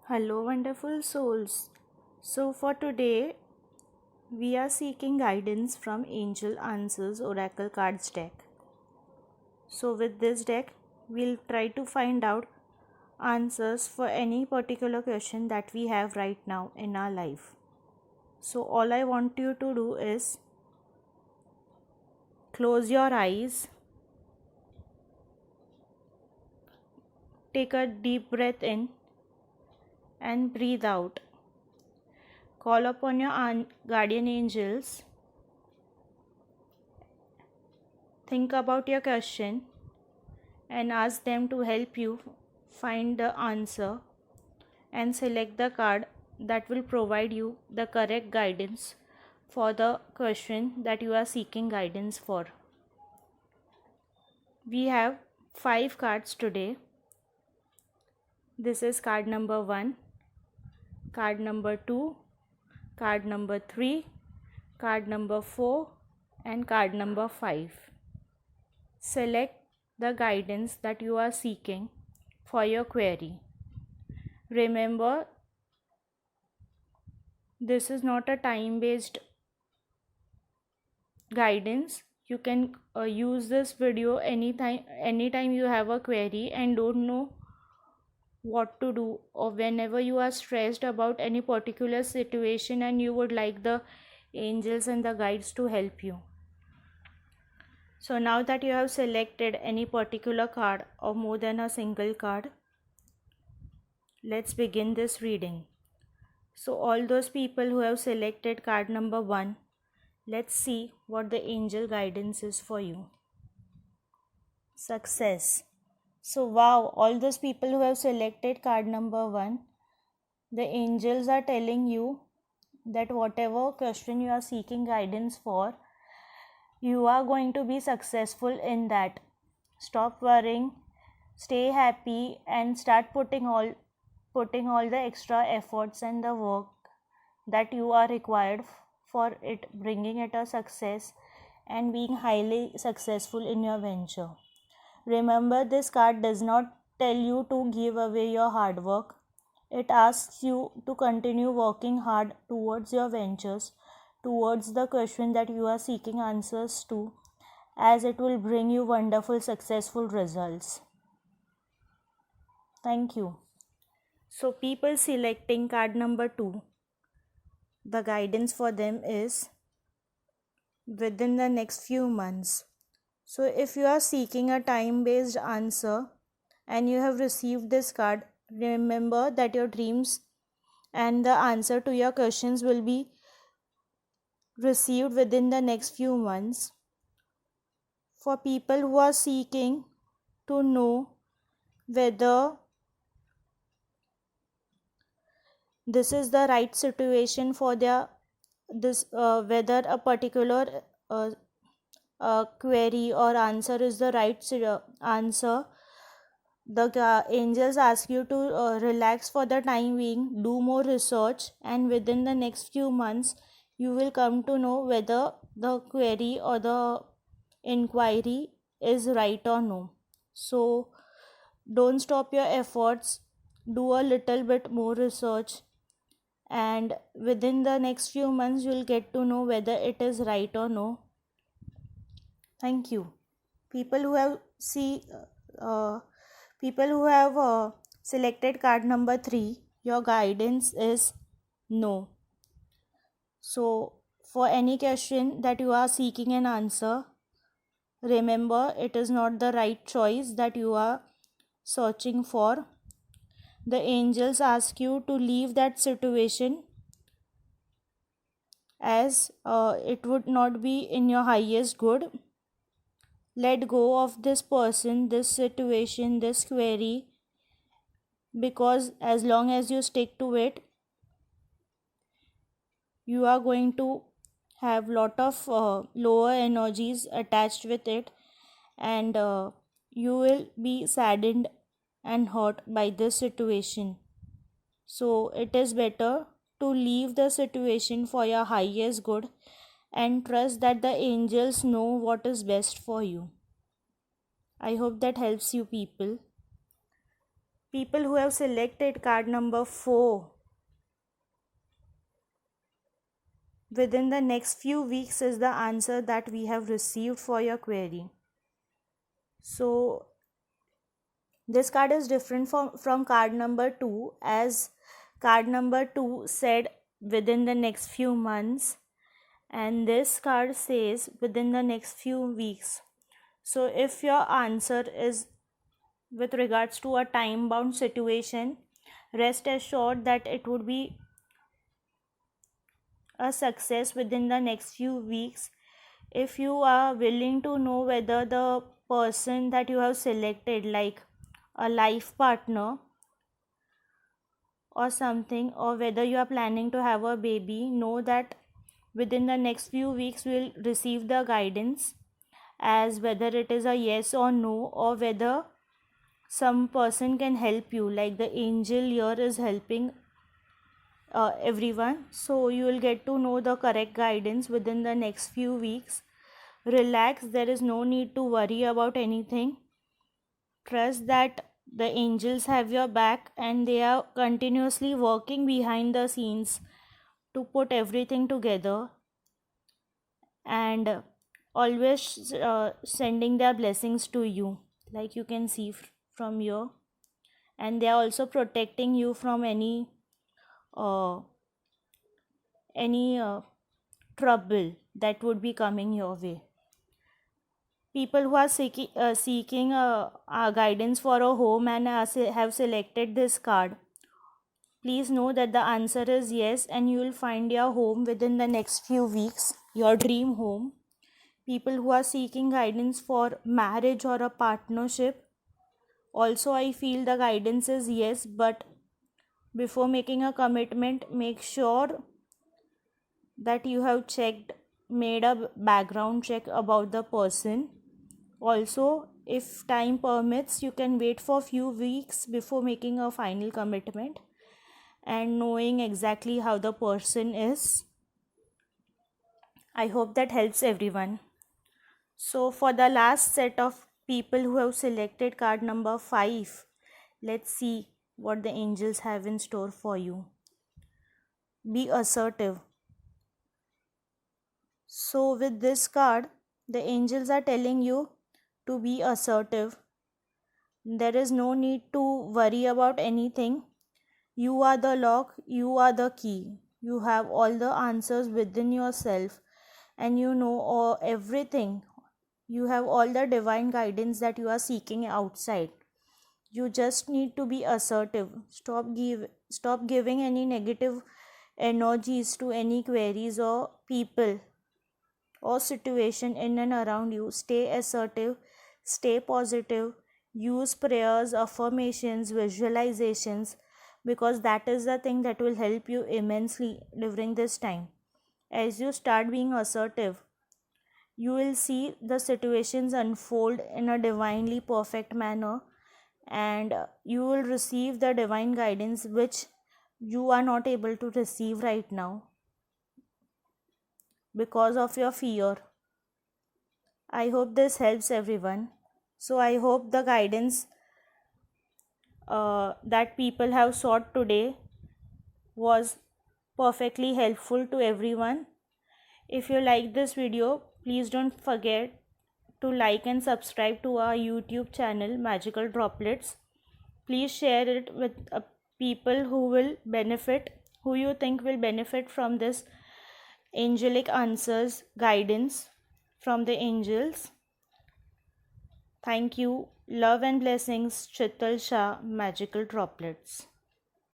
Hello, wonderful souls. So, for today, we are seeking guidance from Angel Answers Oracle Cards deck. So, with this deck, we'll try to find out answers for any particular question that we have right now in our life. So, all I want you to do is close your eyes, take a deep breath in, and breathe out. Call upon your guardian angels. Think about your question and ask them to help you find the answer and select the card that will provide you the correct guidance for the question that you are seeking guidance for. We have 5 cards today. This is card number 1, card number 2, card number 3, card number 4 and card number 5. Select the guidance that you are seeking for your query. Remember, this is not a time-based guidance. You can use this video anytime you have a query and don't know what to do, or whenever you are stressed about any particular situation and you would like the angels and the guides to help you. So now that you have selected any particular card or more than a single card, let's begin this reading. So all those people who have selected card number 1, let's see what the angel guidance is for you. Success. So wow, all those people who have selected card number 1, the angels are telling you that whatever question you are seeking guidance for, you are going to be successful in that. Stop worrying, stay happy and start putting all the extra efforts and the work that you are required for it, bringing it a success and being highly successful in your venture. Remember, this card does not tell you to give away your hard work. It asks you to continue working hard towards your ventures, towards the question that you are seeking answers to, as it will bring you wonderful, successful results. Thank you. So, people selecting card number 2, the guidance for them is within the next few months. So, if you are seeking a time-based answer and you have received this card, remember that your dreams and the answer to your questions will be received within the next few months. For people who are seeking to know whether this is the right situation for their whether a particular query or answer is the right answer, the angels ask you to relax for the time being, do more research, and within the next few months you will come to know whether the query or the inquiry is right or no. So don't stop your efforts, do a little bit more research, and within the next few months you will get to know whether it is right or no. Thank you. People who have selected card number 3, your guidance is no. So for any question that you are seeking an answer, remember it is not the right choice that you are searching for. The angels ask you to leave that situation, as it would not be in your highest good. Let go of this person, this situation, this query, because as long as you stick to it, you are going to have lot of lower energies attached with it, and you will be saddened and hurt by this situation. So it is better to leave the situation for your highest good and trust that the angels know what is best for you. I hope that helps you people. People who have selected card number 4, within the next few weeks is the answer that we have received for your query. So this card is different from card number 2, as card number 2 said within the next few months, and this card says within the next few weeks. So if your answer is with regards to a time bound situation, rest assured that it would be a success within the next few weeks. If you are willing to know whether the person that you have selected, like a life partner or something, or whether you are planning to have a baby, know that within the next few weeks we will receive the guidance as whether it is a yes or no, or whether some person can help you, like the angel here is helping everyone. So you will get to know the correct guidance within the next few weeks. Relax, there is no need to worry about anything. Trust that the angels have your back and they are continuously working behind the scenes to put everything together, and always sending their blessings to you, like you can see from here. And they are also protecting you from uh, any trouble that would be coming your way. People who are seeking guidance for a home and have selected this card, please know that the answer is yes, and you will find your home within the next few weeks, your dream home. People who are seeking guidance for marriage or a partnership, also I feel the guidance is yes, but before making a commitment, make sure that you have made a background check about the person. Also, if time permits, you can wait for few weeks before making a final commitment and knowing exactly how the person is. I hope that helps everyone. So for the last set of people who have selected card number 5, let's see what the angels have in store for you. Be assertive. So with this card, the angels are telling you to be assertive. There is no need to worry about anything. You are the lock, you are the key. You have all the answers within yourself, and you know everything. You have all the divine guidance that you are seeking outside. You just need to be assertive. Stop giving any negative energies to any queries or people or situation in and around you. Stay assertive, stay positive, use prayers, affirmations, visualizations, because that is the thing that will help you immensely during this time. As you start being assertive, you will see the situations unfold in a divinely perfect manner, and you will receive the divine guidance which you are not able to receive right now because of your fear. I hope this helps everyone. So I hope the guidance that people have sought today was perfectly helpful to everyone. If you like this video, please don't forget to like and subscribe to our YouTube channel Magical Droplets. Please share it with people who you think will benefit from this angelic answers, guidance from the angels. Thank you. Love and blessings, Chital Shah, Magical Droplets.